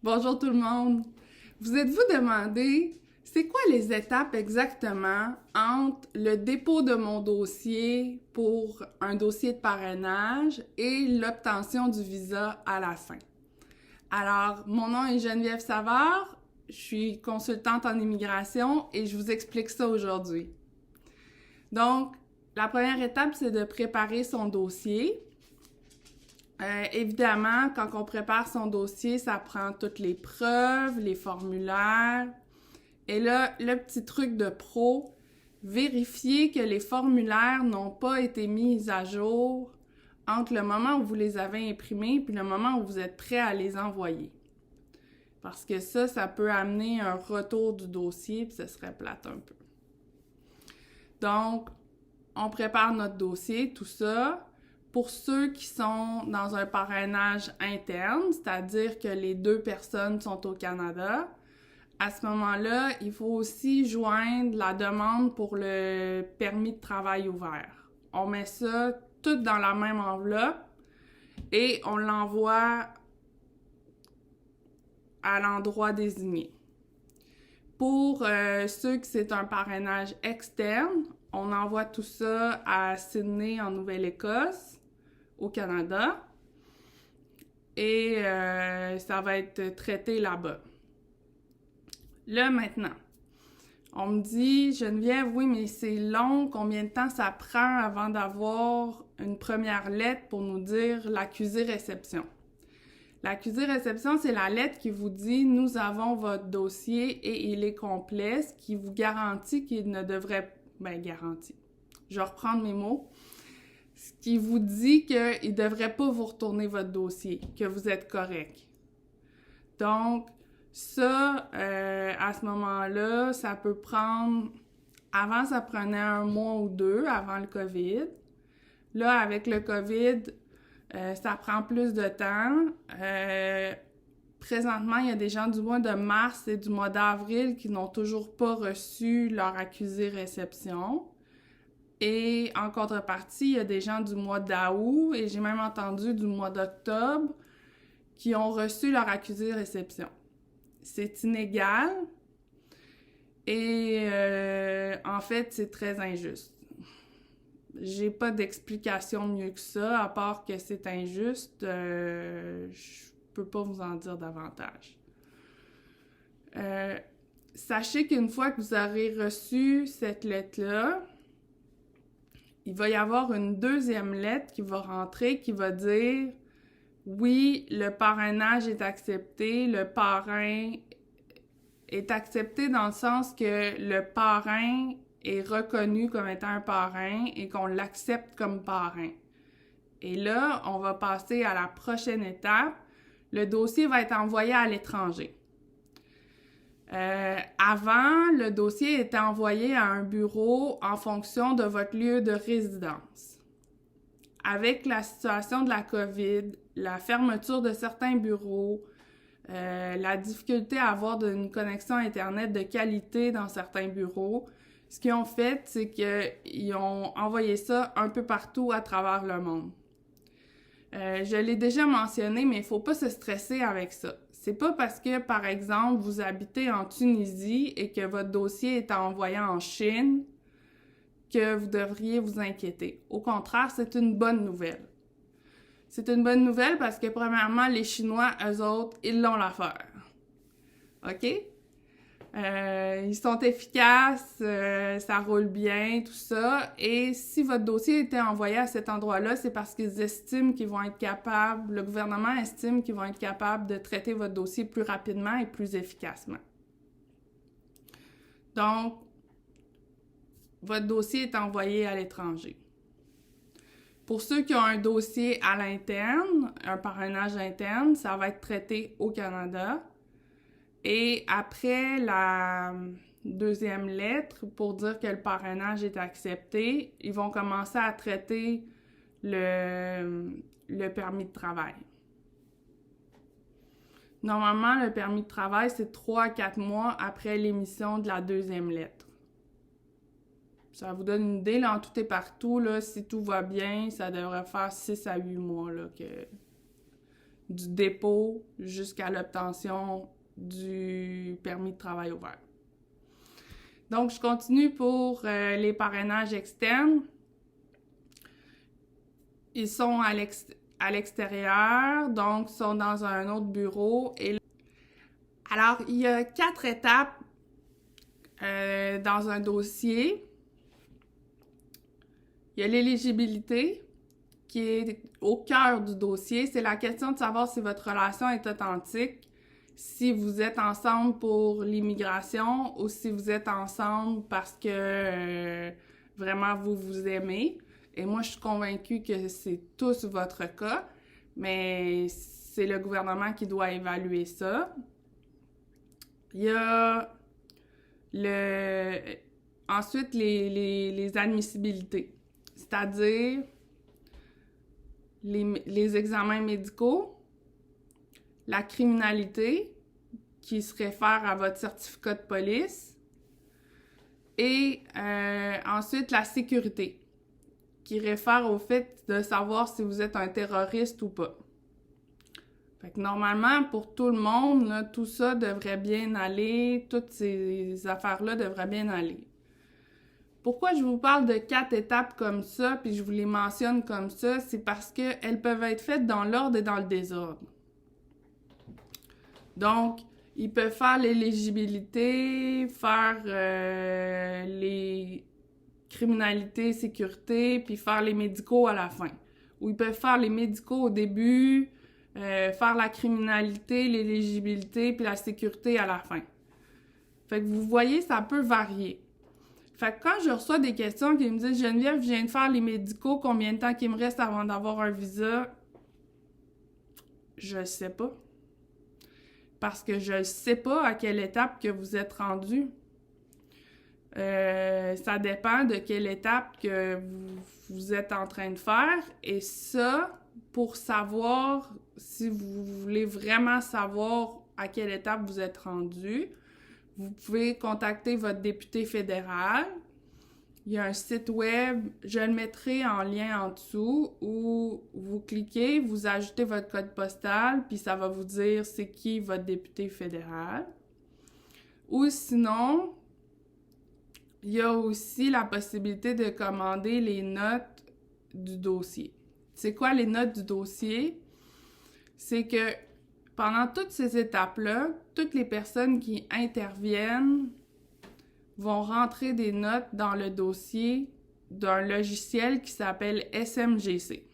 Bonjour tout le monde. Vous êtes-vous demandé, c'est quoi les étapes exactement entre le dépôt de mon dossier pour un dossier de parrainage et l'obtention du visa à la fin? Alors, mon nom est Geneviève Savard, je suis consultante en immigration et je vous explique ça aujourd'hui. Donc, la première étape, c'est de préparer son dossier. Évidemment, quand on prépare son dossier, ça prend toutes les preuves, les formulaires. Et là, le petit truc de pro, vérifier que les formulaires n'ont pas été mis à jour entre le moment où vous les avez imprimés et le moment où vous êtes prêt à les envoyer. Parce que ça peut amener un retour du dossier puis ce serait plate un peu. Donc, on prépare notre dossier, tout ça. Pour ceux qui sont dans un parrainage interne, c'est-à-dire que les deux personnes sont au Canada, à ce moment-là, il faut aussi joindre la demande pour le permis de travail ouvert. On met ça tout dans la même enveloppe et on l'envoie à l'endroit désigné. Pour ceux qui c'est un parrainage externe, on envoie tout ça à Sydney en Nouvelle-Écosse, au Canada, et ça va être traité là-bas. Là, maintenant, on me dit, Geneviève, oui, mais c'est long, combien de temps ça prend avant d'avoir une première lettre pour nous dire l'accusé-réception? L'accusé-réception, c'est la lettre qui vous dit « Nous avons votre dossier et il est complet », ce qui vous garantit qu'il ne devrait... garantie. Je vais reprendre mes mots. Ce qui vous dit qu'il ne devrait pas vous retourner votre dossier, que vous êtes correct. Donc, ça, à ce moment-là, ça peut prendre... Avant, ça prenait 1 mois ou 2 avant le COVID. Là, avec le COVID, ça prend plus de temps. Présentement, il y a des gens du mois de mars et du mois d'avril qui n'ont toujours pas reçu leur accusé-réception. Et en contrepartie, il y a des gens du mois d'août et j'ai même entendu du mois d'octobre qui ont reçu leur accusé-réception. C'est inégal et en fait, c'est très injuste. J'ai pas d'explication mieux que ça, à part que c'est injuste, je peux pas vous en dire davantage. Sachez qu'une fois que vous aurez reçu cette lettre-là, il va y avoir une deuxième lettre qui va rentrer qui va dire « Oui, le parrainage est accepté, le parrain est accepté dans le sens que le parrain est reconnu comme étant un parrain et qu'on l'accepte comme parrain. » Et là, on va passer à la prochaine étape. Le dossier va être envoyé à l'étranger. Avant, le dossier était envoyé à un bureau en fonction de votre lieu de résidence. Avec la situation de la COVID, la fermeture de certains bureaux, la difficulté à avoir une connexion Internet de qualité dans certains bureaux, ce qu'ils ont fait, c'est qu'ils ont envoyé ça un peu partout à travers le monde. Je l'ai déjà mentionné, mais il ne faut pas se stresser avec ça. C'est pas parce que, par exemple, vous habitez en Tunisie et que votre dossier est envoyé en Chine que vous devriez vous inquiéter. Au contraire, c'est une bonne nouvelle. C'est une bonne nouvelle parce que, premièrement, les Chinois, eux autres, ils l'ont l'affaire. OK? Ils sont efficaces, ça roule bien, tout ça. Et si votre dossier était envoyé à cet endroit-là, c'est parce qu'ils estiment qu'ils vont être capables, le gouvernement estime qu'ils vont être capables de traiter votre dossier plus rapidement et plus efficacement. Donc, votre dossier est envoyé à l'étranger. Pour ceux qui ont un dossier à l'interne, un parrainage interne, ça va être traité au Canada. Et après la deuxième lettre, pour dire que le parrainage est accepté, ils vont commencer à traiter le permis de travail. Normalement, le permis de travail, c'est 3 à 4 mois après l'émission de la deuxième lettre. Ça vous donne une idée, là, en tout et partout, là, si tout va bien, ça devrait faire 6 à 8 mois là, que du dépôt jusqu'à l'obtention du permis de travail ouvert. Donc, je continue pour les parrainages externes. Ils sont à l'extérieur, donc sont dans un autre bureau. Alors, il y a 4 étapes dans un dossier. Il y a l'éligibilité, qui est au cœur du dossier. C'est la question de savoir si votre relation est authentique, si vous êtes ensemble pour l'immigration ou si vous êtes ensemble parce que vraiment vous vous aimez. Et moi, je suis convaincue que c'est tous votre cas, mais c'est le gouvernement qui doit évaluer ça. Il y a ensuite les admissibilités, c'est-à-dire les examens médicaux, la criminalité, qui se réfère à votre certificat de police, et ensuite la sécurité, qui réfère au fait de savoir si vous êtes un terroriste ou pas. Fait que normalement, pour tout le monde, là, tout ça devrait bien aller, toutes ces affaires-là devraient bien aller. Pourquoi je vous parle de 4 étapes comme ça, puis je vous les mentionne comme ça, c'est parce qu'elles peuvent être faites dans l'ordre et dans le désordre. Donc, ils peuvent faire l'éligibilité, faire les criminalité, sécurité, puis faire les médicaux à la fin. Ou ils peuvent faire les médicaux au début, faire la criminalité, l'éligibilité, puis la sécurité à la fin. Fait que vous voyez, ça peut varier. Fait que quand je reçois des questions qui me disent « Geneviève, je viens de faire les médicaux, combien de temps qu'il me reste avant d'avoir un visa? » Je ne sais pas. Parce que je ne sais pas à quelle étape que vous êtes rendu. Ça dépend de quelle étape que vous êtes en train de faire. Et ça, pour savoir si vous voulez vraiment savoir à quelle étape vous êtes rendu, vous pouvez contacter votre député fédéral. Il y a un site web, je le mettrai en lien en dessous, où vous cliquez, vous ajoutez votre code postal, puis ça va vous dire c'est qui votre député fédéral. Ou sinon, il y a aussi la possibilité de commander les notes du dossier. C'est quoi les notes du dossier? C'est que pendant toutes ces étapes-là, toutes les personnes qui interviennent vont rentrer des notes dans le dossier d'un logiciel qui s'appelle SMGC.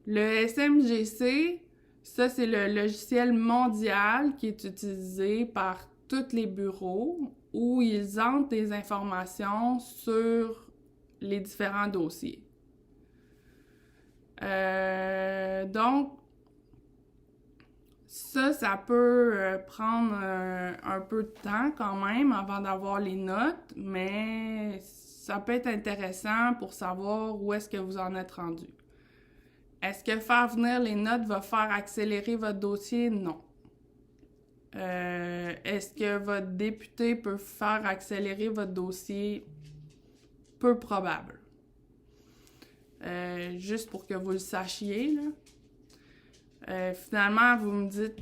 Le SMGC, ça c'est le logiciel mondial qui est utilisé par tous les bureaux où ils entrent des informations sur les différents dossiers. Donc, ça peut prendre un peu de temps quand même avant d'avoir les notes, mais ça peut être intéressant pour savoir où est-ce que vous en êtes rendu. Est-ce que faire venir les notes va faire accélérer votre dossier? Non. Est-ce que votre député peut faire accélérer votre dossier? Peu probable. Juste pour que vous le sachiez, là. Finalement, vous me dites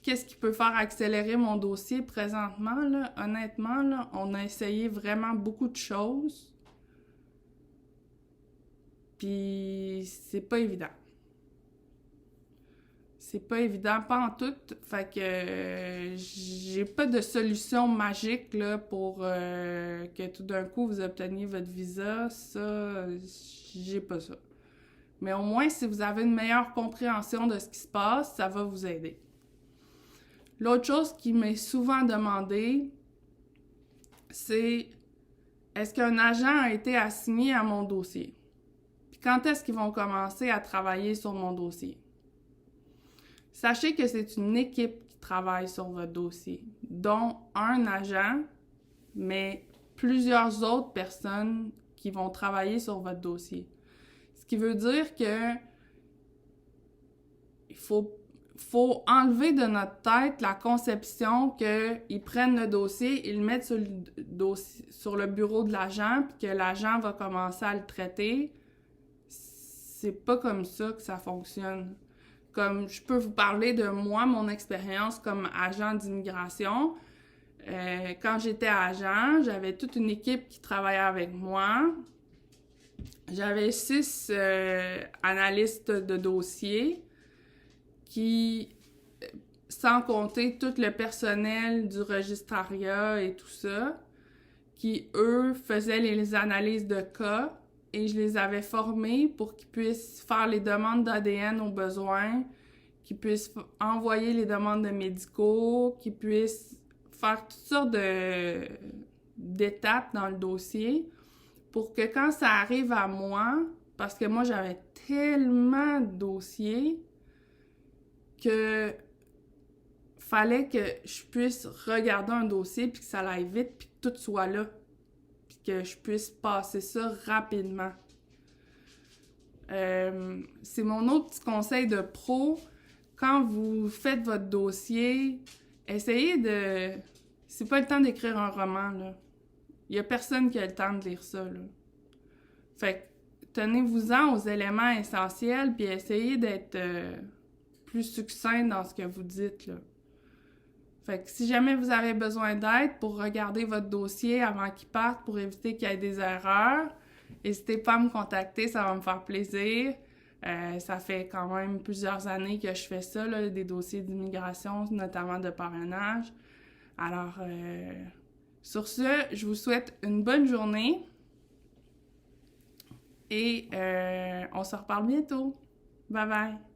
qu'est-ce qui peut faire accélérer mon dossier présentement, là? Honnêtement, là, on a essayé vraiment beaucoup de choses. Puis c'est pas évident. C'est pas évident, pas en tout. Fait que j'ai pas de solution magique là, pour que tout d'un coup vous obteniez votre visa. Ça, j'ai pas ça. Mais au moins, si vous avez une meilleure compréhension de ce qui se passe, ça va vous aider. L'autre chose qui m'est souvent demandé, c'est est-ce qu'un agent a été assigné à mon dossier? Puis quand est-ce qu'ils vont commencer à travailler sur mon dossier? Sachez que c'est une équipe qui travaille sur votre dossier, dont un agent, mais plusieurs autres personnes qui vont travailler sur votre dossier. Ce qui veut dire que il faut enlever de notre tête la conception qu'ils prennent le dossier, ils le mettent sur le bureau de l'agent, puis que l'agent va commencer à le traiter. c'est pas comme ça que ça fonctionne. Comme je peux vous parler de moi, mon expérience comme agent d'immigration. Quand j'étais agent, j'avais toute une équipe qui travaillait avec moi. J'avais 6 analystes de dossiers qui, sans compter tout le personnel du registrariat et tout ça, qui, eux, faisaient les analyses de cas et je les avais formés pour qu'ils puissent faire les demandes d'ADN au besoin, qu'ils puissent envoyer les demandes de médicaux, qu'ils puissent faire toutes sortes d'étapes dans le dossier pour que quand ça arrive à moi, parce que moi j'avais tellement de dossiers que fallait que je puisse regarder un dossier puis que ça aille vite puis que tout soit là puis que je puisse passer ça rapidement. C'est mon autre petit conseil de pro. Quand vous faites votre dossier, essayez de... C'est pas le temps d'écrire un roman, là. Il y a personne qui a le temps de lire ça, là. Fait que tenez-vous-en aux éléments essentiels puis essayez d'être plus succinct dans ce que vous dites, là. Fait que si jamais vous avez besoin d'aide pour regarder votre dossier avant qu'il parte pour éviter qu'il y ait des erreurs, n'hésitez pas à me contacter, ça va me faire plaisir. Ça fait quand même plusieurs années que je fais ça, là, des dossiers d'immigration, notamment de parrainage. Alors, sur ce, je vous souhaite une bonne journée et on se reparle bientôt. Bye bye!